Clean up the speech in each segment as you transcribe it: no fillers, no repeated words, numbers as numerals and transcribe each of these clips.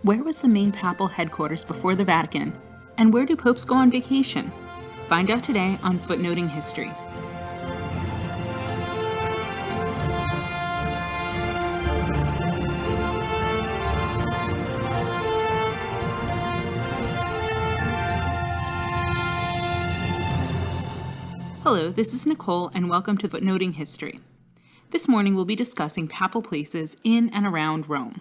Where was the main papal headquarters before the Vatican, and where do popes go on vacation? Find out today on Footnoting History. Hello, this is Nicole, and welcome to Footnoting History. This morning we'll be discussing papal places in and around Rome.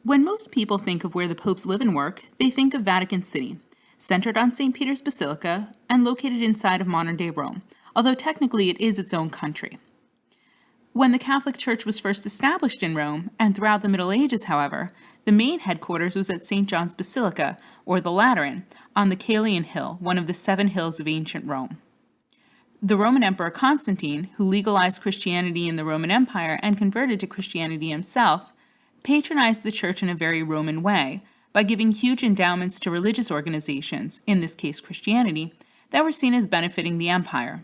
When most people think of where the popes live and work, they think of Vatican City, centered on St. Peter's Basilica and located inside of modern-day Rome, although technically it is its own country. When the Catholic Church was first established in Rome, and throughout the Middle Ages, however, the main headquarters was at St. John's Basilica, or the Lateran, on the Caelian Hill, one of the 7 hills of ancient Rome. The Roman Emperor Constantine, who legalized Christianity in the Roman Empire and converted to Christianity himself, patronized the church in a very Roman way by giving huge endowments to religious organizations, in this case Christianity, that were seen as benefiting the empire.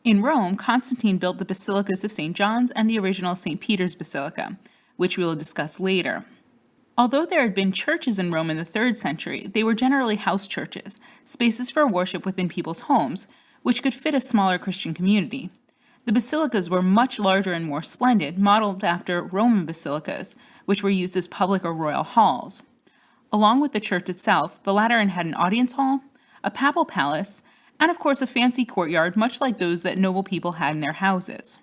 In Rome, Constantine built the basilicas of St. John's and the original St. Peter's Basilica, which we will discuss later. Although there had been churches in Rome in the 3rd century, they were generally house churches, spaces for worship within people's homes, which could fit a smaller Christian community. The basilicas were much larger and more splendid, modeled after Roman basilicas, which were used as public or royal halls. Along with the church itself, the Lateran had an audience hall, a papal palace, and of course a fancy courtyard much like those that noble people had in their houses.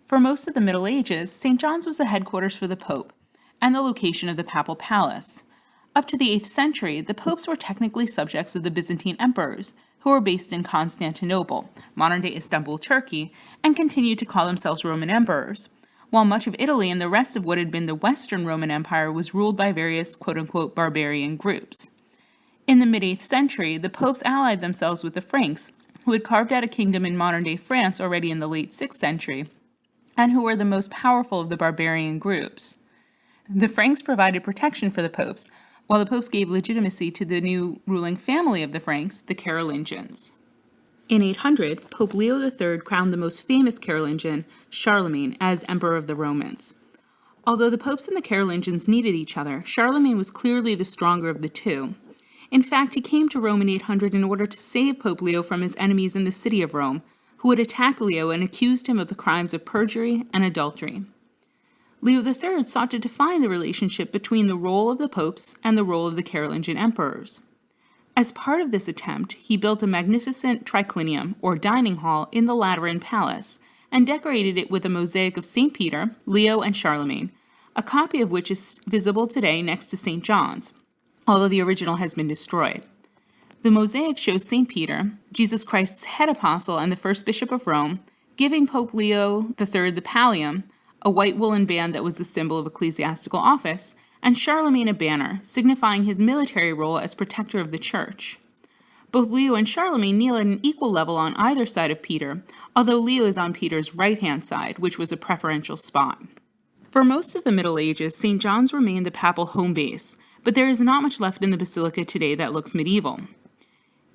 For most of the Middle Ages, St. John's was the headquarters for the Pope, and the location of the papal palace. Up to the 8th century, the popes were technically subjects of the Byzantine emperors, who were based in Constantinople, modern-day Istanbul, Turkey, and continued to call themselves Roman emperors, while much of Italy and the rest of what had been the Western Roman Empire was ruled by various quote-unquote barbarian groups. In the mid-8th century, the popes allied themselves with the Franks, who had carved out a kingdom in modern-day France already in the late 6th century, and who were the most powerful of the barbarian groups. The Franks provided protection for the popes, while the popes gave legitimacy to the new ruling family of the Franks, the Carolingians. In 800, Pope Leo III crowned the most famous Carolingian, Charlemagne, as Emperor of the Romans. Although the popes and the Carolingians needed each other, Charlemagne was clearly the stronger of the two. In fact, he came to Rome in 800 in order to save Pope Leo from his enemies in the city of Rome, who had attacked Leo and accused him of the crimes of perjury and adultery. Leo III sought to define the relationship between the role of the popes and the role of the Carolingian emperors. As part of this attempt, he built a magnificent triclinium, or dining hall, in the Lateran Palace, and decorated it with a mosaic of St. Peter, Leo, and Charlemagne, a copy of which is visible today next to St. John's, although the original has been destroyed. The mosaic shows St. Peter, Jesus Christ's head apostle and the first bishop of Rome, giving Pope Leo III the pallium, a white woolen band that was the symbol of ecclesiastical office, and Charlemagne a banner, signifying his military role as protector of the church. Both Leo and Charlemagne kneel at an equal level on either side of Peter, although Leo is on Peter's right-hand side, which was a preferential spot. For most of the Middle Ages, St. John's remained the papal home base, but there is not much left in the basilica today that looks medieval.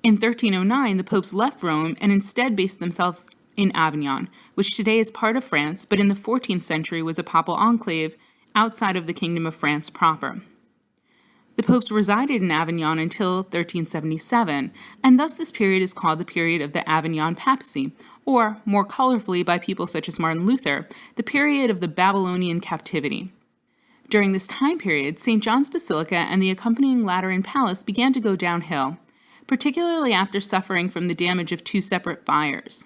In 1309, the popes left Rome and instead based themselves in Avignon, which today is part of France, but in the 14th century was a papal enclave outside of the Kingdom of France proper. The popes resided in Avignon until 1377, and thus this period is called the period of the Avignon Papacy, or, more colorfully by people such as Martin Luther, the period of the Babylonian captivity. During this time period, St. John's Basilica and the accompanying Lateran Palace began to go downhill, particularly after suffering from the damage of 2 separate fires.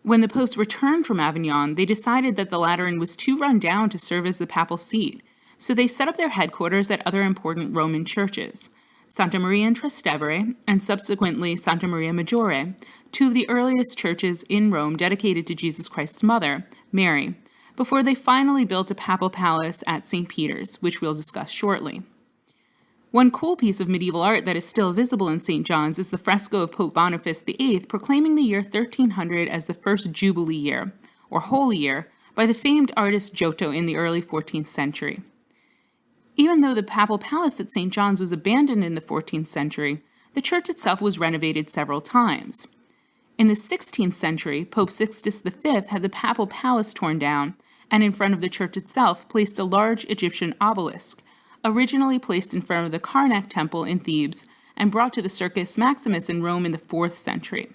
When the popes returned from Avignon, they decided that the Lateran was too run down to serve as the papal seat, so they set up their headquarters at other important Roman churches, Santa Maria in Trastevere and subsequently Santa Maria Maggiore, 2 of the earliest churches in Rome dedicated to Jesus Christ's mother, Mary, before they finally built a papal palace at St. Peter's, which we'll discuss shortly. One cool piece of medieval art that is still visible in St. John's is the fresco of Pope Boniface VIII proclaiming the year 1300 as the first Jubilee year, or Holy Year, by the famed artist Giotto in the early 14th century. Even though the papal palace at St. John's was abandoned in the 14th century, the church itself was renovated several times. In the 16th century, Pope Sixtus V had the papal palace torn down, and in front of the church itself placed a large Egyptian obelisk, originally placed in front of the Karnak temple in Thebes and brought to the Circus Maximus in Rome in the 4th century.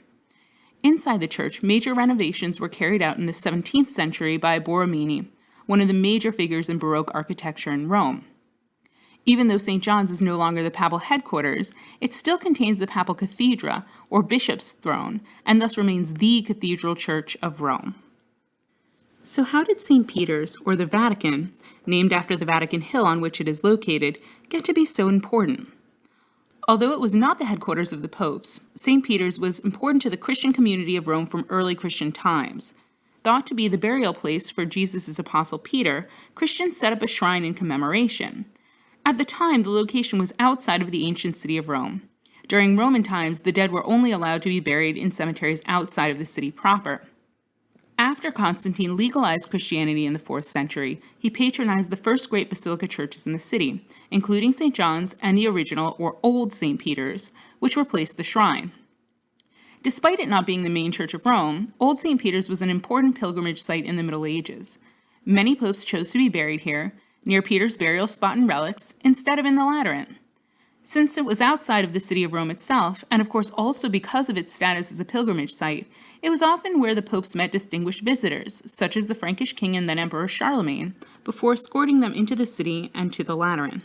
Inside the church, major renovations were carried out in the 17th century by Borromini, one of the major figures in Baroque architecture in Rome. Even though St. John's is no longer the papal headquarters, it still contains the papal cathedra, or bishop's throne, and thus remains the cathedral church of Rome. So how did St. Peter's, or the Vatican, named after the Vatican Hill on which it is located, get to be so important? Although it was not the headquarters of the popes, St. Peter's was important to the Christian community of Rome from early Christian times. Thought to be the burial place for Jesus' apostle Peter, Christians set up a shrine in commemoration. At the time, the location was outside of the ancient city of Rome. During Roman times, the dead were only allowed to be buried in cemeteries outside of the city proper. After Constantine legalized Christianity in the 4th century, he patronized the first great basilica churches in the city, including St. John's and the original or Old St. Peter's, which replaced the shrine. Despite it not being the main church of Rome, Old St. Peter's was an important pilgrimage site in the Middle Ages. Many popes chose to be buried here, near Peter's burial spot and relics, instead of in the Lateran. Since it was outside of the city of Rome itself, and of course also because of its status as a pilgrimage site, it was often where the popes met distinguished visitors, such as the Frankish king and then Emperor Charlemagne, before escorting them into the city and to the Lateran.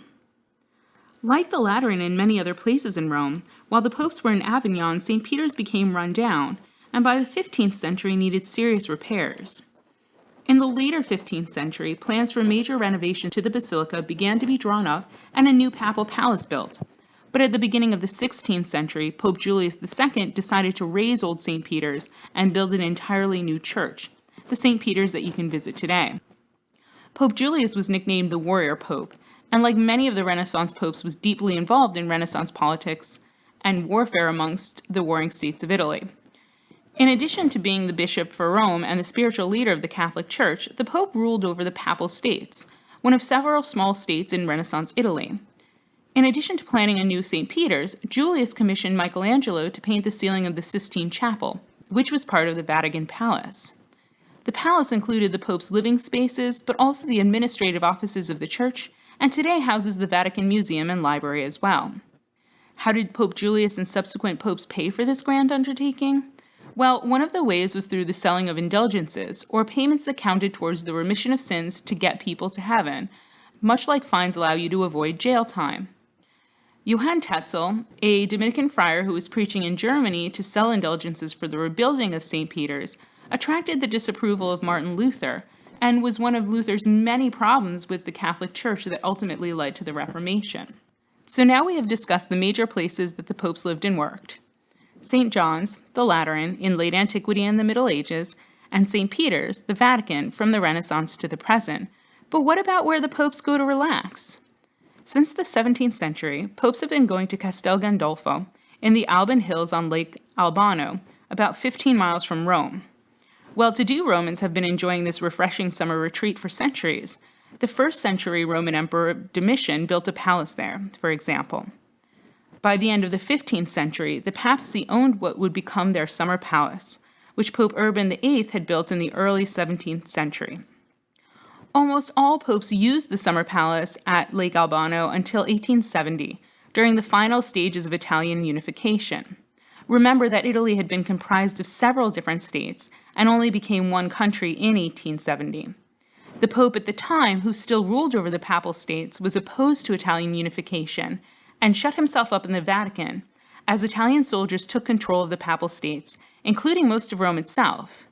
Like the Lateran and many other places in Rome, while the popes were in Avignon, St. Peter's became run down, and by the 15th century needed serious repairs. In the later 15th century, plans for major renovation to the basilica began to be drawn up and a new papal palace built. But at the beginning of the 16th century, Pope Julius II decided to raze Old St. Peter's and build an entirely new church, the St. Peter's that you can visit today. Pope Julius was nicknamed the Warrior Pope, and like many of the Renaissance popes was deeply involved in Renaissance politics and warfare amongst the warring states of Italy. In addition to being the bishop for Rome and the spiritual leader of the Catholic Church, the Pope ruled over the Papal States, one of several small states in Renaissance Italy. In addition to planning a new St. Peter's, Julius commissioned Michelangelo to paint the ceiling of the Sistine Chapel, which was part of the Vatican Palace. The palace included the Pope's living spaces, but also the administrative offices of the Church, and today houses the Vatican Museum and Library as well. How did Pope Julius and subsequent popes pay for this grand undertaking? Well, one of the ways was through the selling of indulgences, or payments that counted towards the remission of sins to get people to heaven, much like fines allow you to avoid jail time. Johann Tetzel, a Dominican friar who was preaching in Germany to sell indulgences for the rebuilding of St. Peter's, attracted the disapproval of Martin Luther, and was one of Luther's many problems with the Catholic Church that ultimately led to the Reformation. So now we have discussed the major places that the popes lived and worked. St. John's, the Lateran, in late antiquity and the Middle Ages, and St. Peter's, the Vatican, from the Renaissance to the present. But what about where the popes go to relax? Since the 17th century, popes have been going to Castel Gandolfo, in the Alban Hills on Lake Albano, about 15 miles from Rome. Well-to-do Romans have been enjoying this refreshing summer retreat for centuries. The 1st century Roman Emperor Domitian built a palace there, for example. By the end of the 15th century, the papacy owned what would become their summer palace, which Pope Urban VIII had built in the early 17th century. Almost all popes used the summer palace at Lake Albano until 1870, during the final stages of Italian unification. Remember that Italy had been comprised of several different states and only became one country in 1870. The Pope at the time, who still ruled over the Papal States, was opposed to Italian unification and shut himself up in the Vatican, as Italian soldiers took control of the Papal States, including most of Rome itself.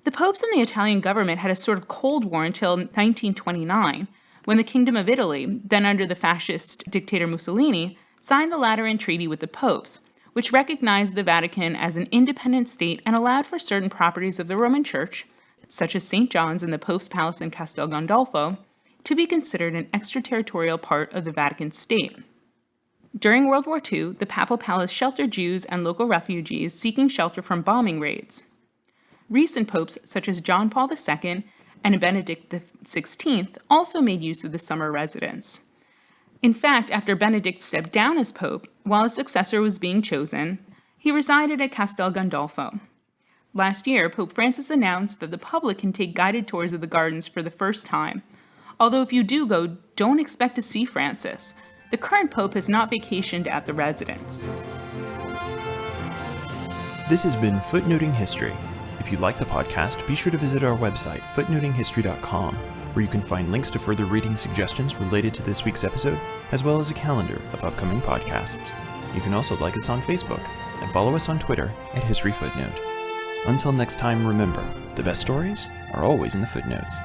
The popes and the Italian government had a sort of Cold War until 1929, when the Kingdom of Italy, then under the fascist dictator Mussolini, signed the Lateran Treaty with the popes, which recognized the Vatican as an independent state and allowed for certain properties of the Roman Church, such as St. John's and the Pope's Palace in Castel Gandolfo, to be considered an extraterritorial part of the Vatican state. During World War II, the Papal Palace sheltered Jews and local refugees seeking shelter from bombing raids. Recent popes, such as John Paul II and Benedict XVI, also made use of the summer residence. In fact, after Benedict stepped down as pope, while his successor was being chosen, he resided at Castel Gandolfo. Last year, Pope Francis announced that the public can take guided tours of the gardens for the first time. Although if you do go, don't expect to see Francis. The current Pope has not vacationed at the residence. This has been Footnoting History. If you like the podcast, be sure to visit our website, footnotinghistory.com, where you can find links to further reading suggestions related to this week's episode, as well as a calendar of upcoming podcasts. You can also like us on Facebook and follow us on Twitter @HistoryFootnote. Until next time, remember, the best stories are always in the footnotes.